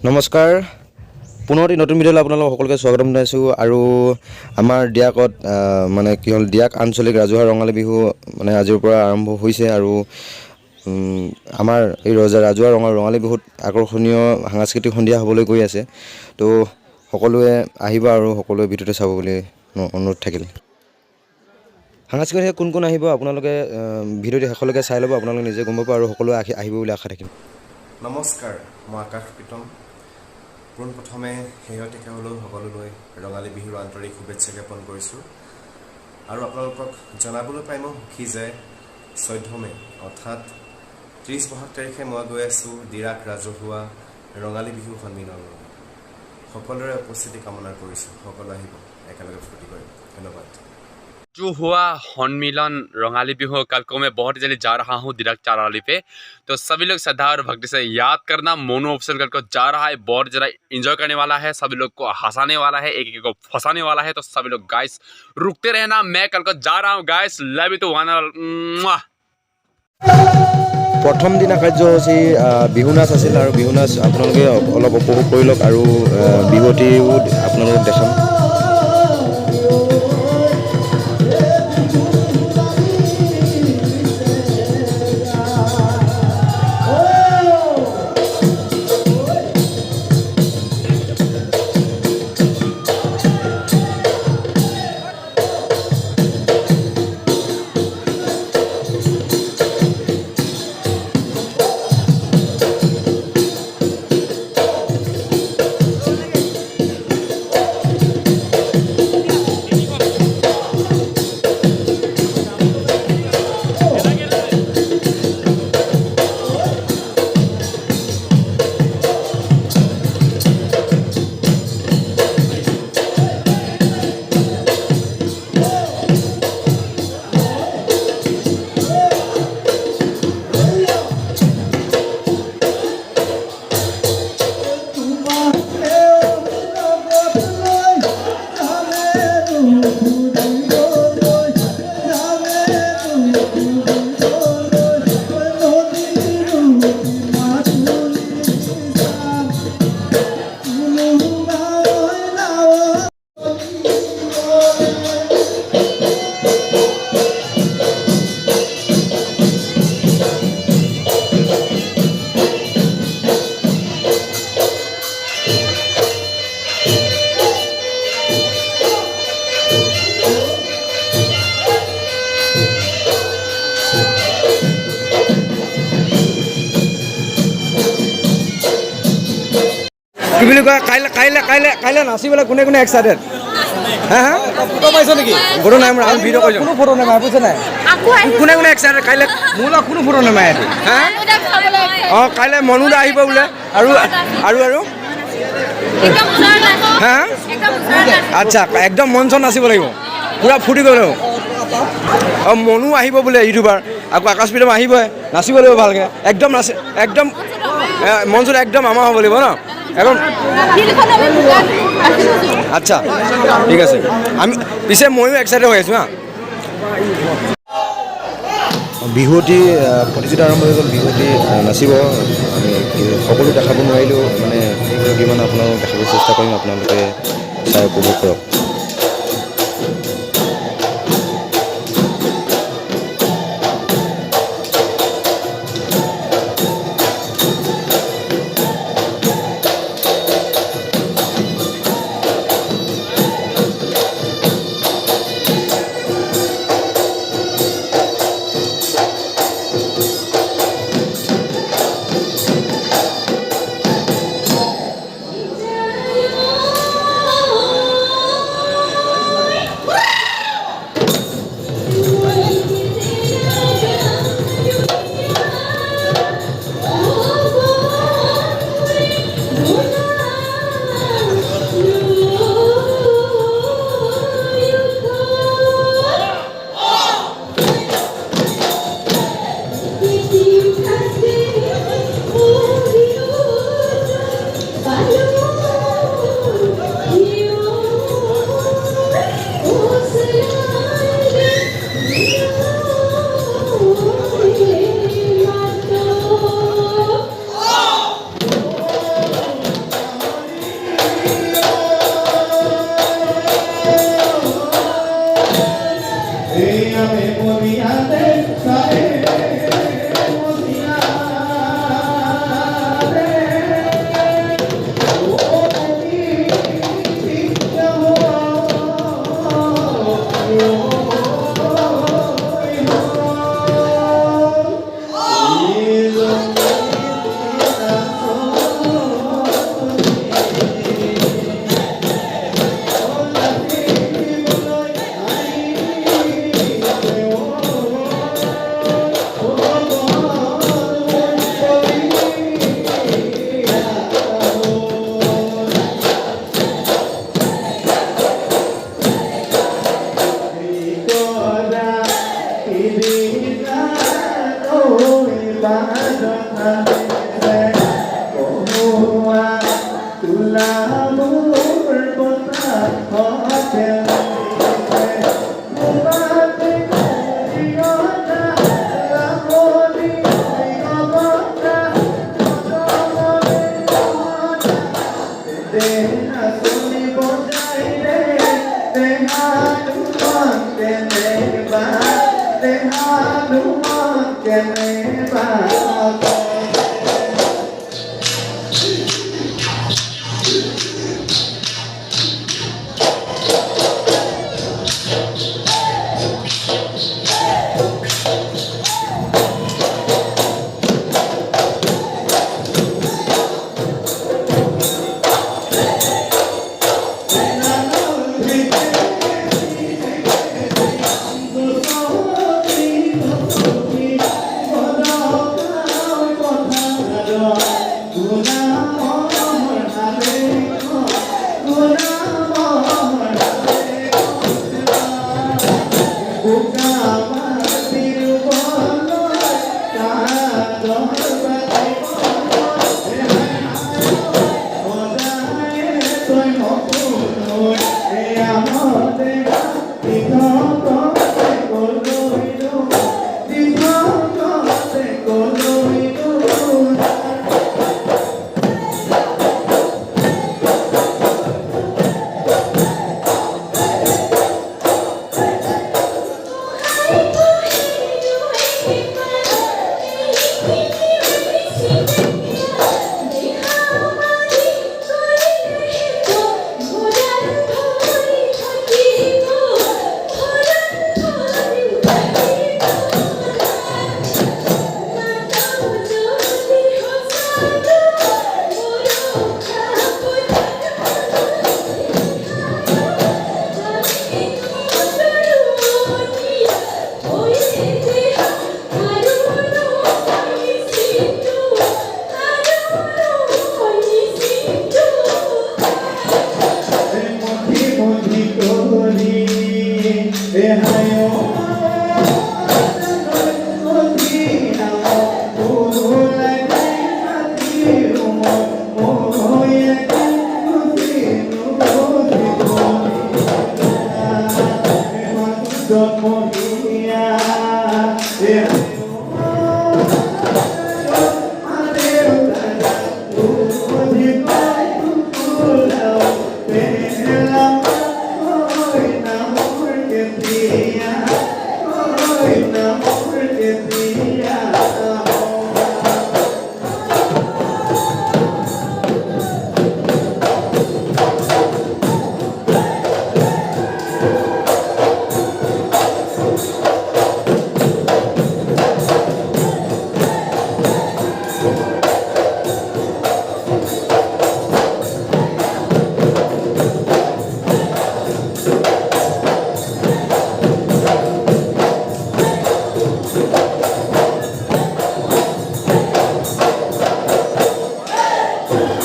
নমস্কাৰ পুনৰ নতুন ভিডিঅ'লৈ আপোনালোকক সকলোকে স্বাগতম জনাইছোঁ আৰু আমাৰ ডিয়াকত মানে কি হ'ল ডিয়াক আঞ্চলিক ৰাজহুৱা ৰঙালী বিহু মানে আজিৰ পৰা আৰম্ভ হৈছে আৰু আমাৰ এই ৰাজহুৱা ৰঙালী বিহুত আকৰ্ষণীয় সাংস্কৃতিক সন্ধিয়া হ'বলৈ গৈ আছে তো সকলোৱে আহিব আৰু সকলোৱে ভিডিঅ'টো চাব বুলি অনুৰোধ থাকিল। সাংস্কৃতিক কোন আহিব আপোনালোকে ভিডিঅ'টো শেষলৈকে চাই ল'ব, আপোনালোকে নিজে গম পাব আৰু সকলোৱে আহিব বুলি আশা থাকিল। নমস্কাৰ, মই আকাশ প্ৰীতম। পোনপ্ৰথমে শেহতীয়াকৈ হ'লেও সকলোলৈ ৰঙালী বিহুৰ আন্তৰিক শুভেচ্ছা জ্ঞাপন কৰিছোঁ আৰু আপোনালোকক জনাবলৈ পাই মই সুখী যে 14 মে অৰ্থাৎ 30 বহাগ তাৰিখে মই গৈ আছোঁ ডিৰাক ৰাজহুৱা ৰঙালী বিহু সন্মিলনলৈ। সকলোৰে উপস্থিতি কামনা কৰিছোঁ, সকলো আহিব, একেলগে ফূৰ্তি কৰিম। ধন্যবাদ। जो हुआ सम्मिलन रंगाली बिहू कल को मैं बहुत जल्दी जा रहा हूँ दिरक चाराली पे, तो सभी लोग श्रद्धा और भक्ति से याद करना। मोनू ऑप्शन कल को जा रहा है, बहुत ज़रा एंजॉय करने वाला है, सभी लोग को हंसाने वाला है, एक एक को फंसाने वाला है। तो सभी लोग गाइस रुकते रहना, मैं कल को जा रहा हूँ guys. Love you to one. প্ৰথম দিনা কাৰ্যসূচী বিহু নাচ আছিল আৰু বিহু নাচ আপোনালোকে অলপ উপভোগ কৰি লওক আৰু বিহুৱতীও আপোনালোকক দেখাম। কি বুলি কয় কাইলৈ নাচিবলৈ কোনে কোনে এক্সাইটেড? হা হা ফটো পাইছ নেকি? ফটো নাই মোৰ আৰু ভিডিঅ' কৰিছোঁ, কোনো ফটো নাই বুজিছ নাই? কোনে কোনে এক্সাইটেড? কাইলৈ মোৰ লগত কোনো ফটো নাই মায়ে। হা অঁ কাইলৈ মনু দা আহিব বোলে আৰু আৰু আৰু হা আচ্ছা একদম মন চন নাচিব লাগিব, পূৰা ফূৰ্তি কৰিব লাগিব। অঁ মনু আহিব বোলে ইউটিউবাৰ, আকৌ আকাশ প্ৰীতম আহিবই, নাচিব লাগিব ভালকৈ একদম একদম মঞ্চত একদম আমাৰ হ'ব লাগিব ন এখন। আচ্ছা ঠিক আছে, আমি পিছে ময়ো এক্সাইটেড হৈ আছোঁ হা। বিহুৱতী প্ৰতিযোগিতা আৰম্ভ হৈ গ'ল, বিহুৱতী নাচিব। আমি সকলো দেখাব নোৱাৰিলেও মানে কিমান আপোনালোকক দেখাব চেষ্টা কৰিম, আপোনালোকে চাই উপভোগ কৰক।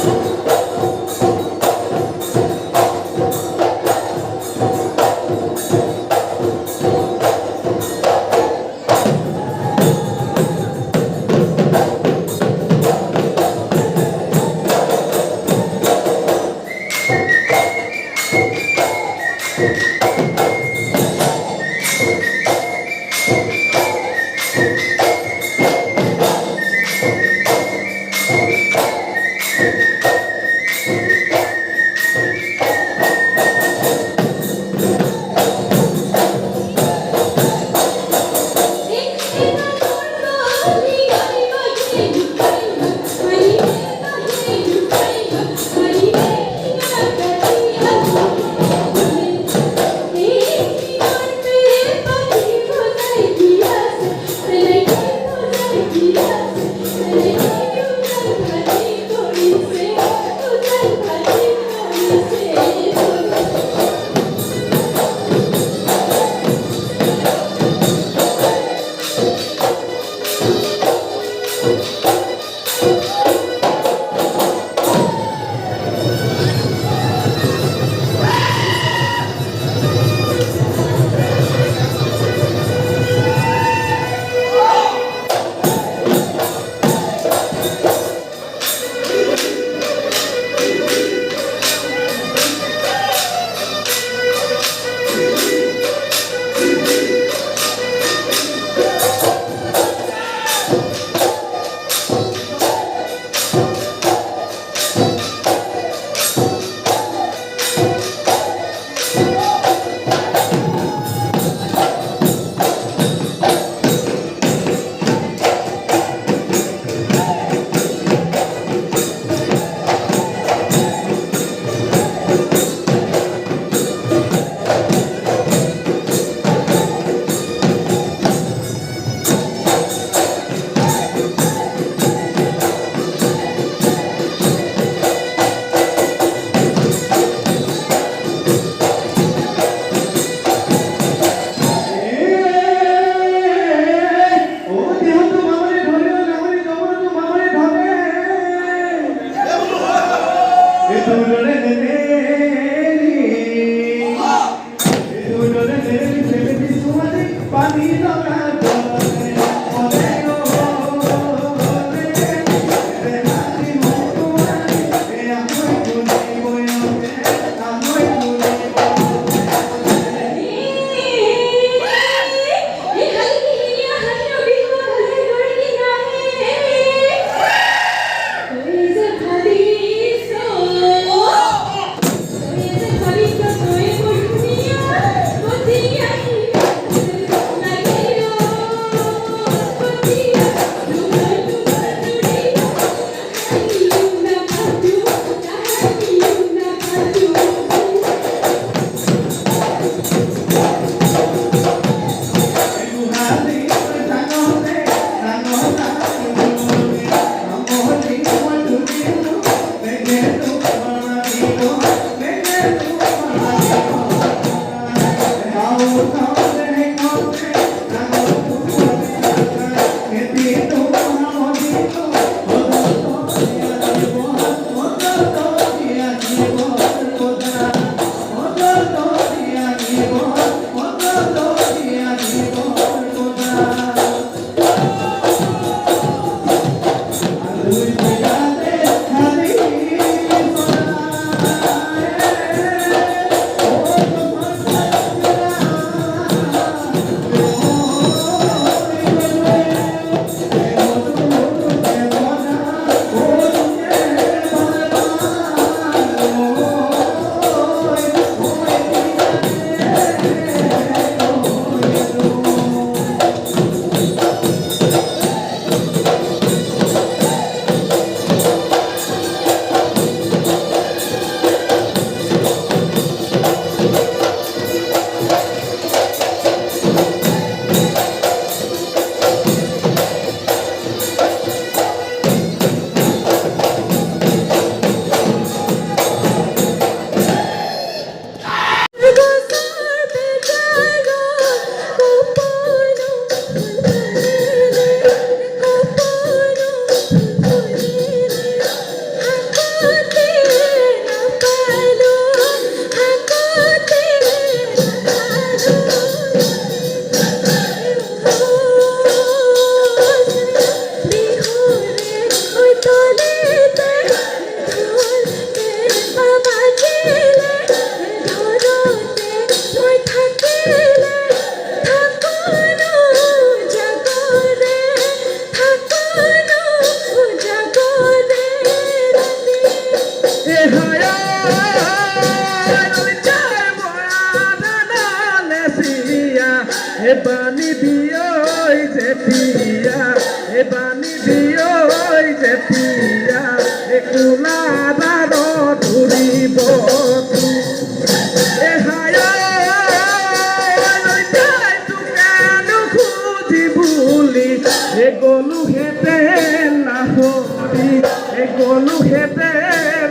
Thank you. Ebani dioi jetia, ebani dioi jetia, ekula daro duri botu. Ehayo, loitai tukanu khudi buli, egolu hete lahori, egolu hete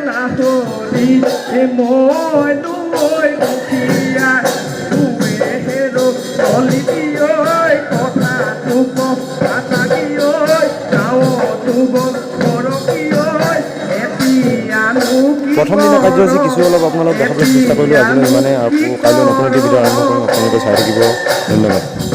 lahori, emoi noi dukia, duehero. Olitioi kotha tuko katagioi tao tubo korokioi etianu প্ৰথম দিনা কাৰ্যসূচী কিছু অলপ আপোনালোক দেখাবলৈ চেষ্টা কৰিলোঁ আজিলৈ ইমানে আৰু কাইলৈ নতুন এটি ভিডিঅ' আৰম্ভ কৰিম আপোনালোকে চাই থাকিব ধন্যবাদ